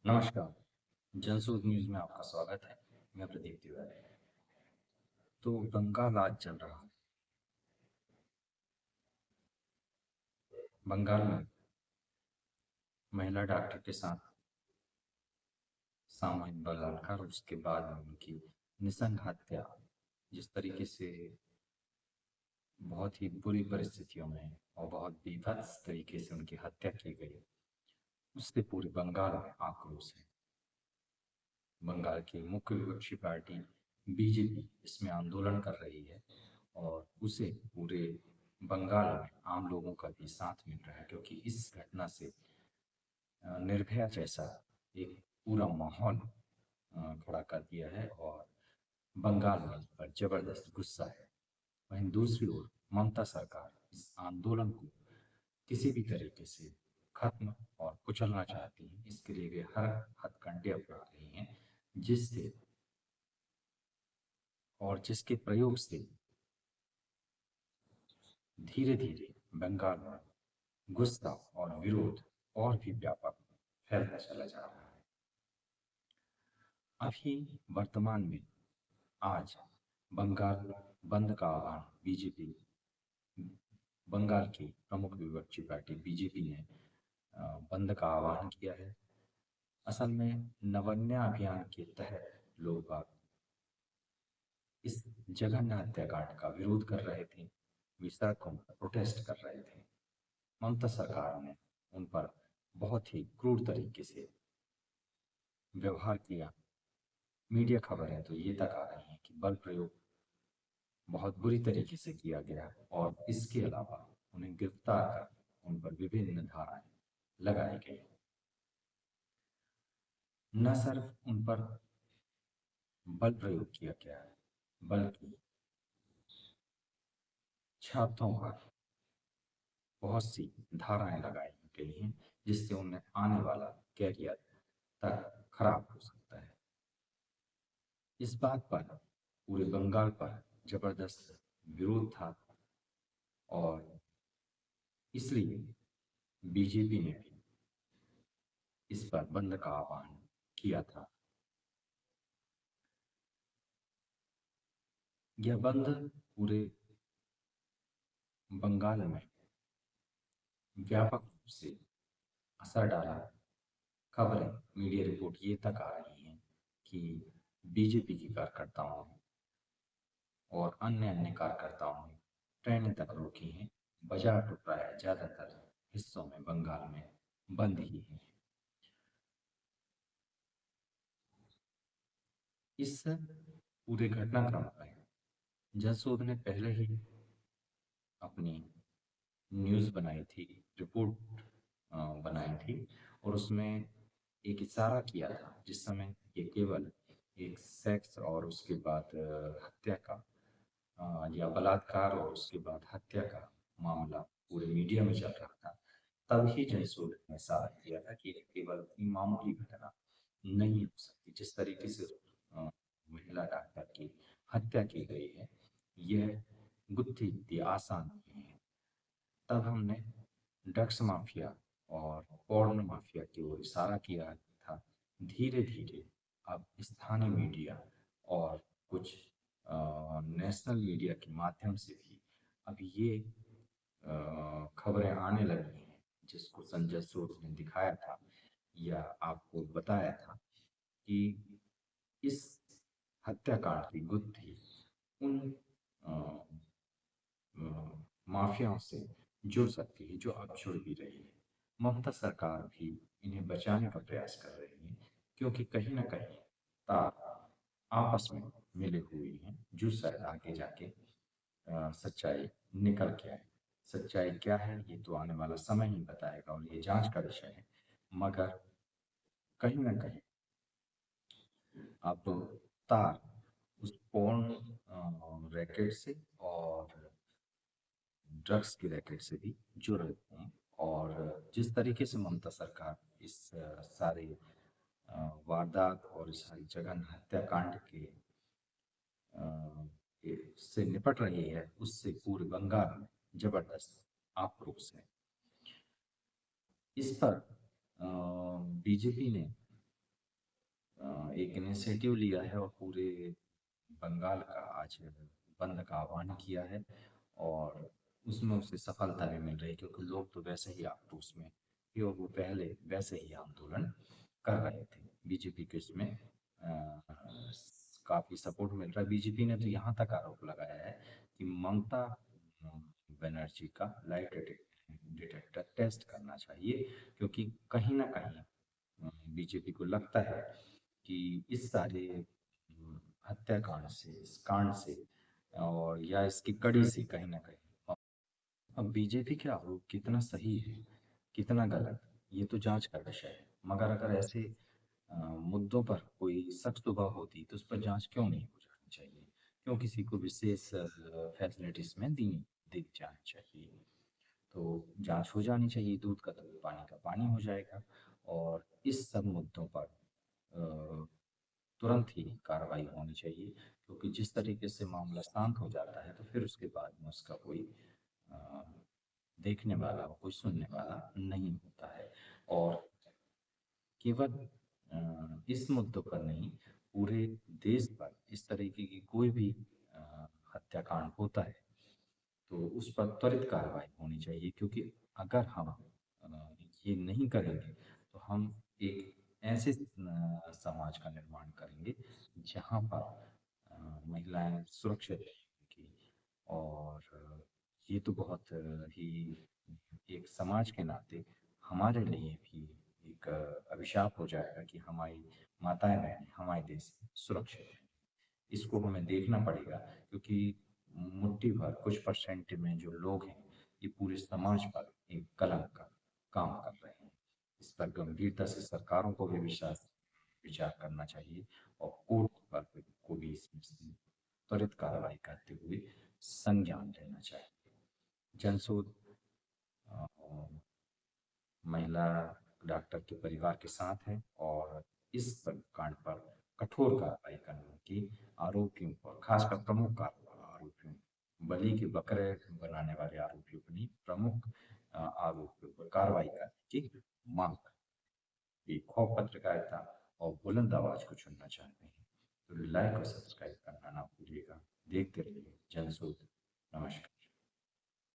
नमस्कार। जनसुख न्यूज़ में आपका स्वागत है। मैं प्रदीप तिवारी। तो बंगाल आज चल रहा है। बंगाल में महिला डॉक्टर के साथ सामूहिक बलात्कार और उसके बाद में उनकी नृशंस हत्या, जिस तरीके से बहुत ही बुरी परिस्थितियों में और बहुत बीभत्स तरीके से उनकी हत्या की गई, उससे पूरे बंगाल में आक्रोश है। बंगाल की मुख्य विपक्षी पार्टी बीजेपी इसमें आंदोलन कर रही है और उसे पूरे बंगाल में आम लोगों का भी साथ मिल रहा है, क्योंकि इस घटना से निर्भया जैसा एक पूरा माहौल खड़ा कर दिया है और बंगाल में इस पर जबरदस्त गुस्सा है। वहीं दूसरी ओर ममता सरकार इस आंदोलन को किसी भी तरीके से खत्म और कुचलना चाहती है। इसके लिए वे हर हथकंडे अपना रही हैं, जिससे और जिसके प्रयोग से धीरे धीरे बंगाल में गुस्सा और विरोध और भी व्यापक फैलता चला जा रहा है। अभी वर्तमान में आज बंगाल बंद का आह्वान बीजेपी, बंगाल की प्रमुख विपक्षी पार्टी बीजेपी ने बंद का आह्वान किया है। असल में नवन्या अभियान के तहत लोग बाग इस जघन्य हत्याकांड का विरोध कर रहे थे, वे सड़कों पर प्रोटेस्ट कर रहे थे। ममता सरकार ने उन पर बहुत ही क्रूर तरीके से व्यवहार किया। मीडिया खबरें तो ये तक आ रही हैं कि बल प्रयोग बहुत बुरी तरीके से किया गया और इसके अलावा उन्हें गिरफ्तार कर उन पर विभिन्न धाराएं लगाई गई। न सिर्फ उन पर बल प्रयोग किया गया है, बल्कि छात्रों पर बहुत सी धाराएं लगाई गई हैं, जिससे उन्हें आने वाला कैरियर तक खराब हो सकता है। इस बात पर पूरे बंगाल पर जबरदस्त विरोध था और इसलिए बीजेपी ने भी इस पर बंद का आह्वान किया था। यह बंद पूरे बंगाल में व्यापक रूप से असर डाला। खबरें, मीडिया रिपोर्ट ये तक आ रही हैं कि बीजेपी के कार्यकर्ताओं और अन्य अन्य कार्यकर्ताओं ने ट्रेनें तक रोकी हैं। बाजार तो प्राय ज्यादातर हिस्सों में बंगाल में बंद ही है। इस पूरे घटनाक्रम में जसोद ने पहले ही अपनी न्यूज़ बनाई थी, रिपोर्ट बनाई थी और उसमें एक इशारा किया था, जिस समय ये केवल एक सेक्स और उसके बाद हत्या का या बलात्कार और उसके बाद हत्या का मामला पूरे मीडिया में चल रहा था। तब ही जनसूद ने इशारा किया था कि ये केवल इतनी मामूली घटना नहीं हो सकती। जिस तरीके से महिला डॉक्टर की हत्या की गई है, यह गुत्थी इतनी आसान नहीं है। तब हमने ड्रग्स माफिया और पोर्न माफिया की ओर इशारा किया था। धीरे धीरे अब स्थानीय मीडिया और कुछ नेशनल मीडिया के माध्यम से भी अब ये खबरें आने लगी हैं, जिसको संजय सूद ने दिखाया था या आपको बताया था कि इस हत्याकांड की गुत्थी उन अ, माफियाओं से जुड़ सकती है जो अब जुड़ भी रही है। ममता सरकार भी इन्हें बचाने का प्रयास कर रही है, क्योंकि कहीं ना कहीं तार आपस में मिले हुए हैं, जो शायद आगे जाके सच्चाई निकल के आए। सच्चाई क्या है ये तो आने वाला समय ही बताएगा और ये जांच का विषय है। मगर कहीं ना कहीं अब तार उस पोर्न रैकेट से और ड्रग्स की रैकेट से भी जुड़े हुए हैं। और जिस तरीके से ममता सरकार इस सारे वारदात और इस सारी जघन्य हत्याकांड के से निपट रही है, उससे पूरे बंगाल में जबरदस्त आक्रोश है। इस पर बीजेपी ने एक इनिशिएटिव लिया है और पूरे बंगाल का आज बंद का आह्वान किया है और उसमें उसे सफलता भी मिल रही है क्योंकि लोग तो वैसे ही आक्रोश में कि और वो पहले वैसे ही आंदोलन कर रहे थे। बीजेपी को इसमें काफी सपोर्ट मिल रहा है। बीजेपी ने तो यहाँ तक आरोप लगाया है कि ममता बनर्जी का लाइट डिटेक्टर टेस्ट करना चाहिए क्योंकि कहीं ना कहीं बीजेपी को लगता है कि इस सारे हत्याकांड से, इस कांड से और या इसकी कड़ी से कहीं ना कहीं अब बीजेपी के आरोप कितना सही है, कितना गलत, ये तो जांच का विषय है। मगर अगर ऐसे मुद्दों पर कोई सख्त सुबह होती तो उस पर जांच क्यों नहीं हो जानी चाहिए? क्यों किसी को विशेष फैसिलिटीज में दी जानी चाहिए? तो जांच हो जानी चाहिए, दूध का दूध, पानी का पानी हो जाएगा और इस सब मुद्दों पर अ, तुरंत ही कार्रवाई होनी चाहिए क्योंकि जिस तरीके से मामला शांत हो जाता है तो फिर उसके बाद में उसका कोई अ, देखने वाला, कोई सुनने वाला नहीं होता है। और केवल इस मुद्दों पर नहीं, पूरे देश पर इस तरीके की कोई भी हत्याकांड होता है तो उस पर त्वरित कार्रवाई होनी चाहिए क्योंकि अगर हम ये नहीं करेंगे तो हम एक ऐसे समाज का निर्माण करेंगे जहाँ पर महिलाएं सुरक्षित रहेंगी और ये तो बहुत ही एक समाज के नाते हमारे लिए भी एक अभिशाप हो जाएगा कि हमारी माताएं बहनें हमारे देश में सुरक्षित हैं। इसको हमें देखना पड़ेगा क्योंकि मुट्ठी भर कुछ परसेंट में जो लोग हैं ये पूरे समाज पर एक कलंक का काम कर रहे हैं। इस पर गंभीरता से सरकारों को भी विचार करना चाहिए और कोर्ट पर को भी इसमें त्वरित कार्रवाई करते हुए संज्ञान लेना चाहिए। जनशोध अ, महिला डॉक्टर के परिवार के साथ है और इस कांड पर कठोर कार्रवाई करने की आरोपियों पर, खासकर प्रमुख आरोपियों, बलि के बकरे बनाने वाले आरोपियों पर नहीं, प्रमुख आरोपियों पर कार्रवाई करने की मांग की। खौफ पत्रकारिता और बुलंद आवाज को चुनना चाहते हैं तो लाइक और सब्सक्राइब करना ना भूलिएगा। देखते रहिए जनशोध। नमस्कार।